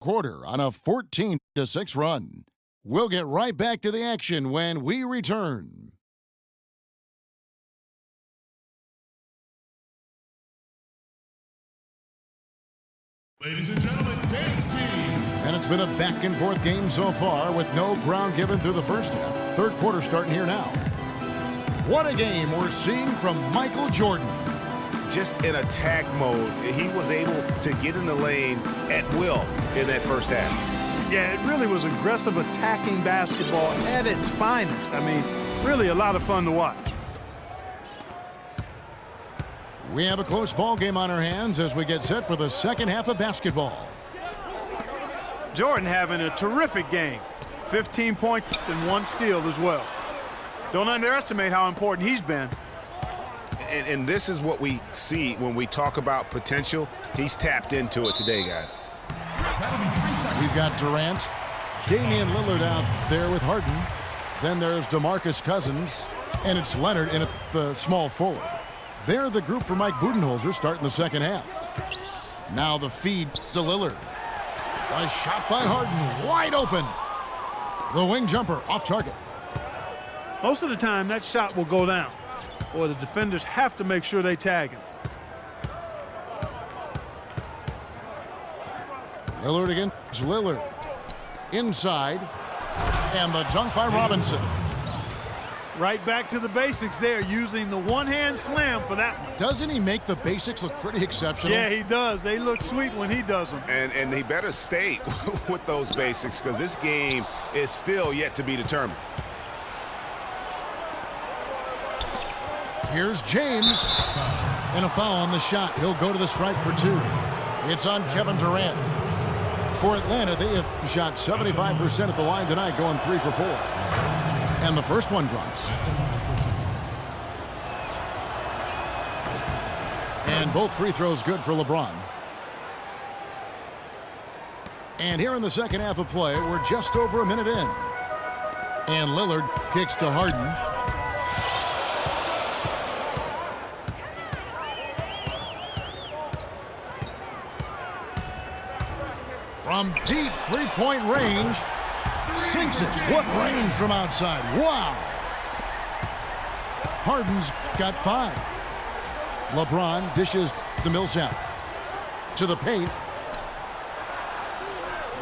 quarter on a 14-6 run. We'll get right back to the action when we return. Ladies and gentlemen, dance team. And it's been a back-and-forth game so far with no ground given through the first half. Third quarter starting here now. What a game we're seeing from Michael Jordan. Just in attack mode, he was able to get in the lane at will in that first half. Yeah, it really was aggressive attacking basketball at its finest. I mean, really a lot of fun to watch. We have a close ball game on our hands as we get set for the second half of basketball. Jordan having a terrific game. 15 points and 1 steal as well. Don't underestimate how important he's been. And this is what we see when we talk about potential. He's tapped into it today, guys. We've got Durant, Damian Lillard out there with Harden. Then there's DeMarcus Cousins, and it's Leonard in the small forward. They're the group for Mike Budenholzer starting the second half. Now the feed to Lillard. A shot by Harden, wide open. The wing jumper off target. Most of the time, that shot will go down, or the defenders have to make sure they tag him. Lillard against Lillard. Inside. And the dunk by Robinson. Right back to the basics there, using the one-hand slam for that one. Doesn't he make the basics look pretty exceptional? Yeah, he does. They look sweet when he does them. And he better stay with those basics because this game is still yet to be determined. Here's James. And a foul on the shot. He'll go to the stripe for 2. It's on Kevin Durant. For Atlanta, they have shot 75% at the line tonight, going 3 for 4. And the first one drops. And both free throws good for LeBron. And here in the second half of play, we're just over a minute in. And Lillard kicks to Harden. From deep three-point range, sinks it. What range from outside. Wow. Harden's got 5. LeBron dishes to Millsap. To the paint.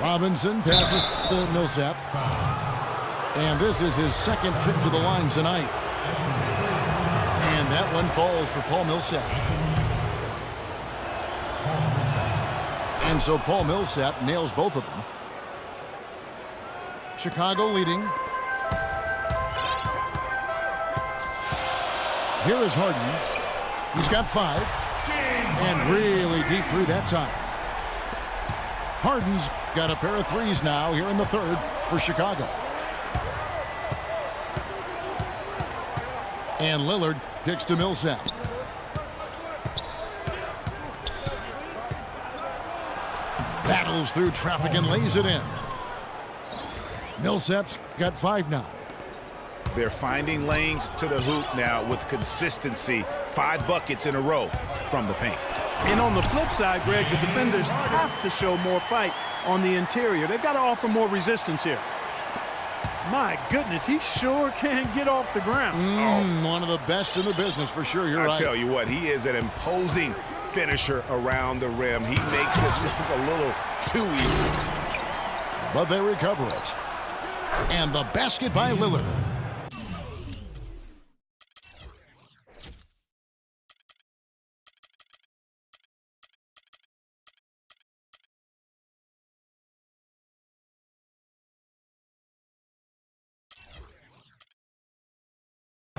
Robinson passes to Millsap. And this is his second trip to the line tonight. And that one falls for Paul Millsap. And so Paul Millsap nails both of them. Chicago leading. Here is Harden. He's got 5. And really deep 3 that time. Harden's got a pair of 3s now here in the third for Chicago. And Lillard kicks to Millsap. Battles through traffic and lays it in. Millsap's got 5 now. They're finding lanes to the hoop now with consistency. 5 buckets in a row from the paint. And on the flip side, Greg, the defenders have to show more fight on the interior. They've got to offer more resistance here. My goodness, he sure can get off the ground. One of the best in the business for sure. You're right. I tell you what, he is an imposing finisher around the rim. He makes it look a little too easy. But they recover it. And the basket by Lillard.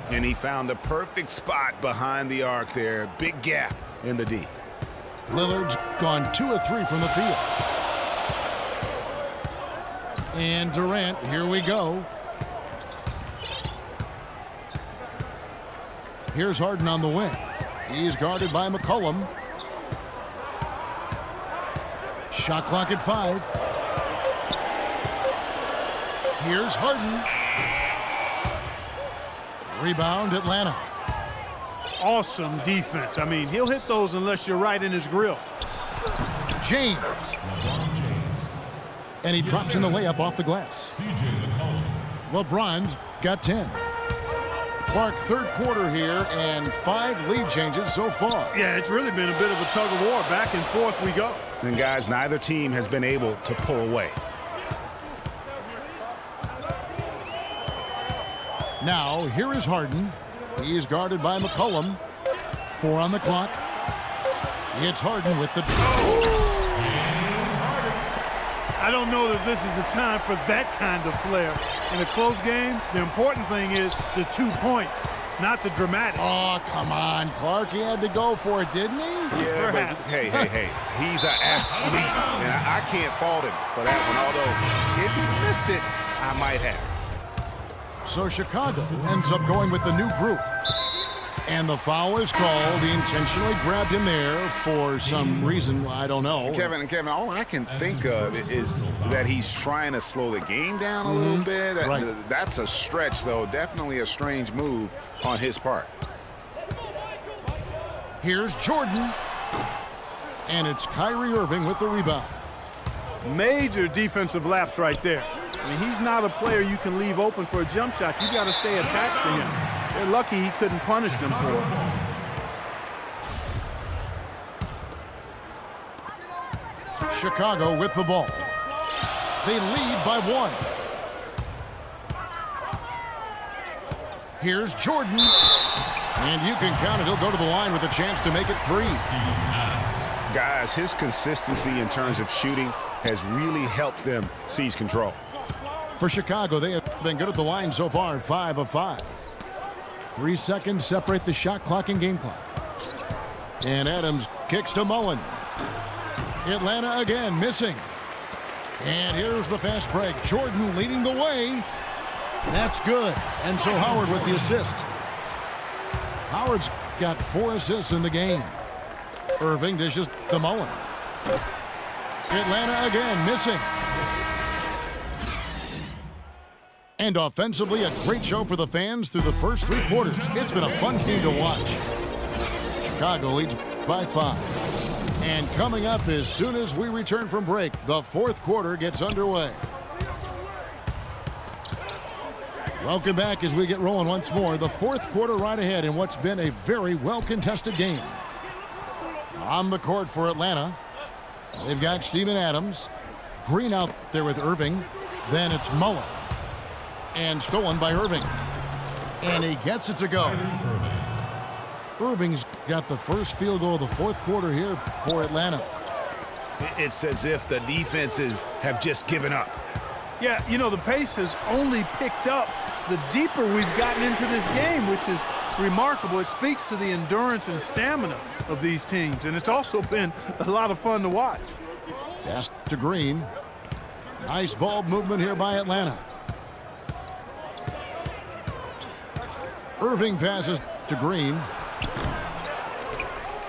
And he found the perfect spot behind the arc there. Big gap in the D. Lillard's gone 2 of 3 from the field. And Durant, here we go. Here's Harden on the wing. He's guarded by McCollum. Shot clock at 5. Here's Harden. Rebound, Atlanta. Awesome defense. I mean, he'll hit those unless you're right in his grill. James. And he drops in the layup off the glass. CJ McCollum. LeBron's got 10. Clark, third quarter here, and 5 lead changes so far. Yeah, it's really been a bit of a tug of war. Back and forth we go. And guys, neither team has been able to pull away. Now, here is Harden. He is guarded by McCollum. 4 on the clock. It's Harden with the... I don't know that this is the time for that kind of flair. In a close game, the important thing is the 2 points, not the dramatics. Oh, come on, Clark. He had to go for it, didn't he? Yeah, but hey. He's an athlete, and I can't fault him for that one, although if he missed it, I might have. So Chicago ends up going with the new group. And the foul is called. He intentionally grabbed him there for some reason. I don't know. Kevin, all I can think of is that he's trying to slow the game down a little bit. Right. That's a stretch, though. Definitely a strange move on his part. Here's Jordan. And it's Kyrie Irving with the rebound. Major defensive lapse right there. I mean, he's not a player you can leave open for a jump shot. You got to stay attached to him. They're lucky he couldn't punish them for it. Chicago with the ball. They lead by 1. Here's Jordan. And you can count it. He'll go to the line with a chance to make it 3. Guys, his consistency in terms of shooting has really helped them seize control. For Chicago, they have been good at the line so far, 5 of 5. 3 seconds separate the shot clock and game clock. And Adams kicks to Mullen. Atlanta again missing. And here's the fast break. Jordan leading the way. That's good. And so Howard with the assist. Howard's got 4 assists in the game. Irving dishes to Mullen. Atlanta again missing. And offensively, a great show for the fans through the first 3 quarters. It's been a fun game to watch. Chicago leads by 5. And coming up as soon as we return from break, the 4th quarter gets underway. Welcome back as we get rolling once more. The 4th quarter right ahead in what's been a very well-contested game. On the court for Atlanta, they've got Steven Adams. Green out there with Irving. Then it's Mullen. And stolen by Irving. And he gets it to go. Irving's got the first field goal of the 4th quarter here for Atlanta. It's as if the defenses have just given up. Yeah, you know, the pace has only picked up the deeper we've gotten into this game, which is remarkable. It speaks to the endurance and stamina of these teams, and it's also been a lot of fun to watch. Pass to Green. Nice ball movement here by Atlanta. Irving passes to Green.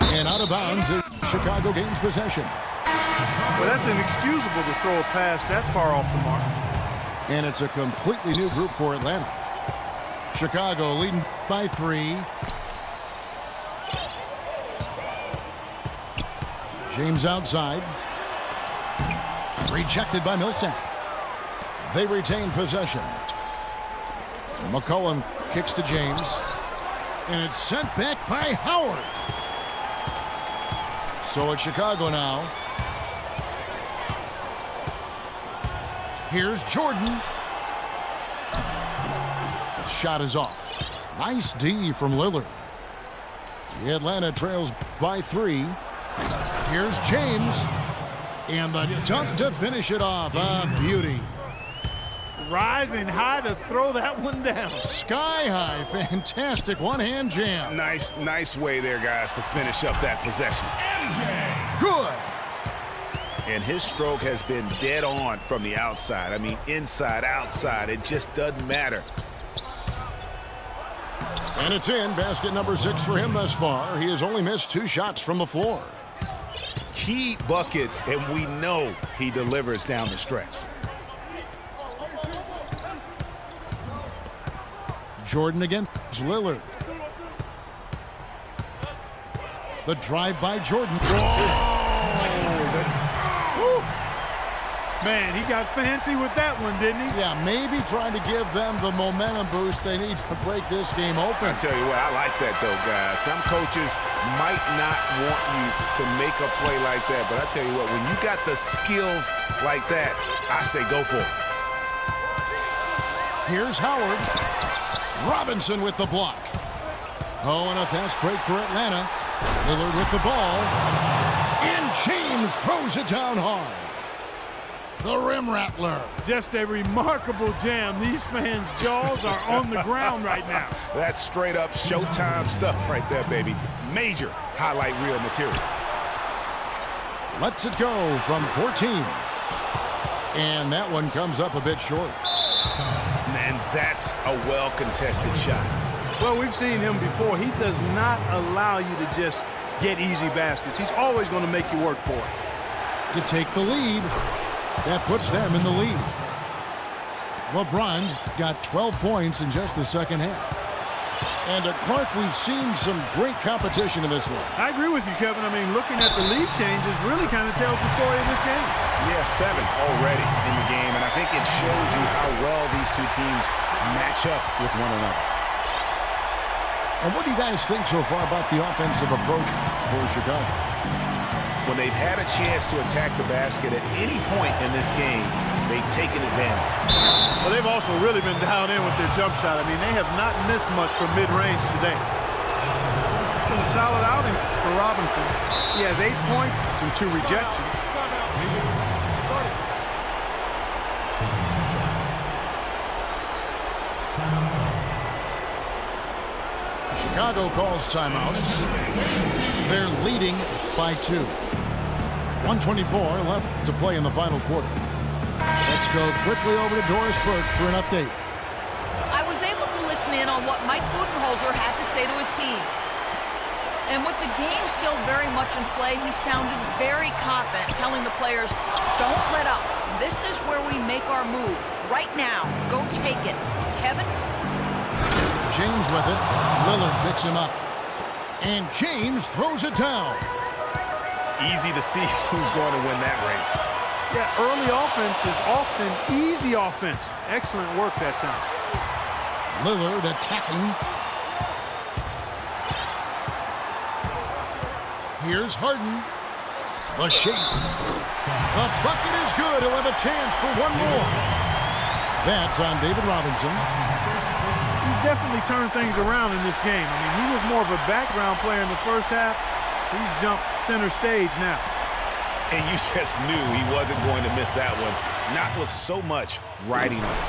And out of bounds as Chicago gains possession. Well, that's inexcusable to throw a pass that far off the mark. And it's a completely new group for Atlanta. Chicago leading by 3. James outside. Rejected by Millsap. They retain possession. McCollum kicks to James. And it's sent back by Howard. So it's Chicago now. Here's Jordan. Shot is off. Nice D from Lillard. The Atlanta trails by 3. Here's James. And the dunk to finish it off. A beauty. Rising high to throw that one down. Sky high. Fantastic one-hand jam. Nice way there, guys, to finish up that possession. Good. And his stroke has been dead on from the outside. I mean, inside, outside, it just doesn't matter. And it's in. Basket number 6 for him thus far. He has only missed 2 shots from the floor. Key buckets, and we know he delivers down the stretch. Jordan against Lillard. The drive by Jordan. Man, he got fancy with that one, didn't he? Yeah, maybe trying to give them the momentum boost they need to break this game open. I tell you what, I like that, though, guys. Some coaches might not want you to make a play like that, but I tell you what, when you got the skills like that, I say go for it. Here's Howard. Robinson with the block. Oh, and a fast break for Atlanta. Lillard with the ball. And James throws it down hard. The rim rattler. Just a remarkable jam. These fans' jaws are on the ground right now. That's straight up Showtime stuff right there, baby. Major highlight reel material. Lets it go from 14. And that one comes up a bit short. And that's a well-contested shot. Well, we've seen him before. He does not allow you to just get easy baskets. He's always going to make you work for it. To take the lead. That puts them in the lead. LeBron's got 12 points in just the second half. And at Clark, we've seen some great competition in this one. I agree with you, Kevin. I mean, looking at the lead changes really kind of tells the story of this game. Yeah, 7 already in the game, and I think it shows you how well these two teams match up with one another. And what do you guys think so far about the offensive approach for Chicago? When they've had a chance to attack the basket at any point in this game, they've taken advantage. Well, they've also really been down in with their jump shot. I mean, they have not missed much from mid-range today. It was a solid outing for Robinson. He has 8 points and 2 rejections. Chicago calls timeout. They're leading by 2. 1:24 left to play in the final quarter. Let's go quickly over to Doris Burke for an update. I was able to listen in on what Mike Budenholzer had to say to his team. And with the game still very much in play, he sounded very confident, telling the players, don't let up. This is where we make our move. Right now. Go take it. Kevin? James with it. Lillard picks him up. And James throws it down. Easy to see who's going to win that race. Yeah, early offense is often easy offense. Excellent work that time. Lillard attacking. Here's Harden. The shape. The bucket is good. He'll have a chance for one more. That's on David Robinson. He's definitely turned things around in this game. I mean, he was more of a background player in the first half. He's jumped center stage now. And you just knew he wasn't going to miss that one. Not with so much riding on it.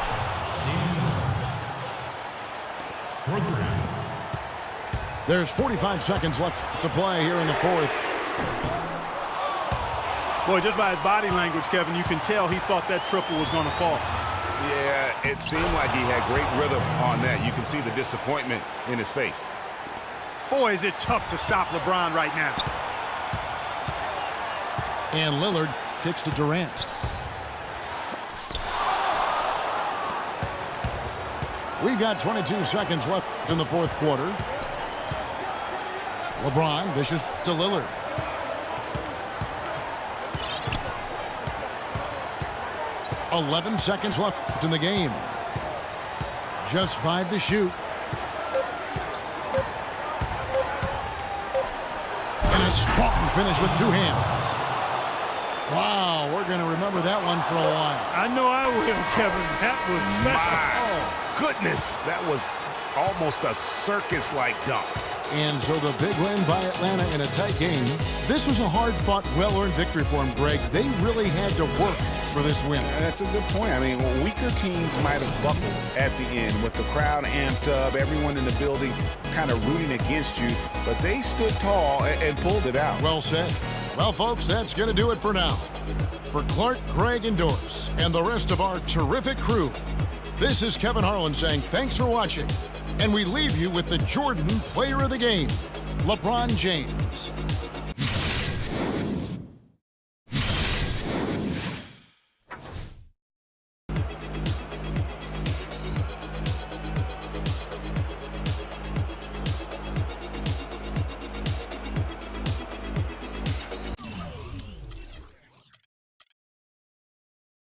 There's 45 seconds left to play here in the fourth. Boy, just by his body language, Kevin, you can tell he thought that triple was going to fall. Yeah, it seemed like he had great rhythm on that. You can see the disappointment in his face. Boy, is it tough to stop LeBron right now. And Lillard kicks to Durant. We've got 22 seconds left in the fourth quarter. LeBron dishes to Lillard. .11 seconds left in the game. Just 5 to shoot. And a strong finish with 2 hands. Wow, we're going to remember that one for a while. I know I will, Kevin. That was special. My goodness, that was almost a circus-like dunk. And so the big win by Atlanta in a tight game. This was a hard-fought, well-earned victory for them, Greg. They really had to work for this win. That's a good point. I mean, weaker teams might have buckled at the end with the crowd amped up, everyone in the building kind of rooting against you, but they stood tall and pulled it out. Well said. Well, folks, that's going to do it for now. For Clark, Greg, and Doris, and the rest of our terrific crew, this is Kevin Harlan saying thanks for watching. And we leave you with the Jordan Player of the Game, LeBron James.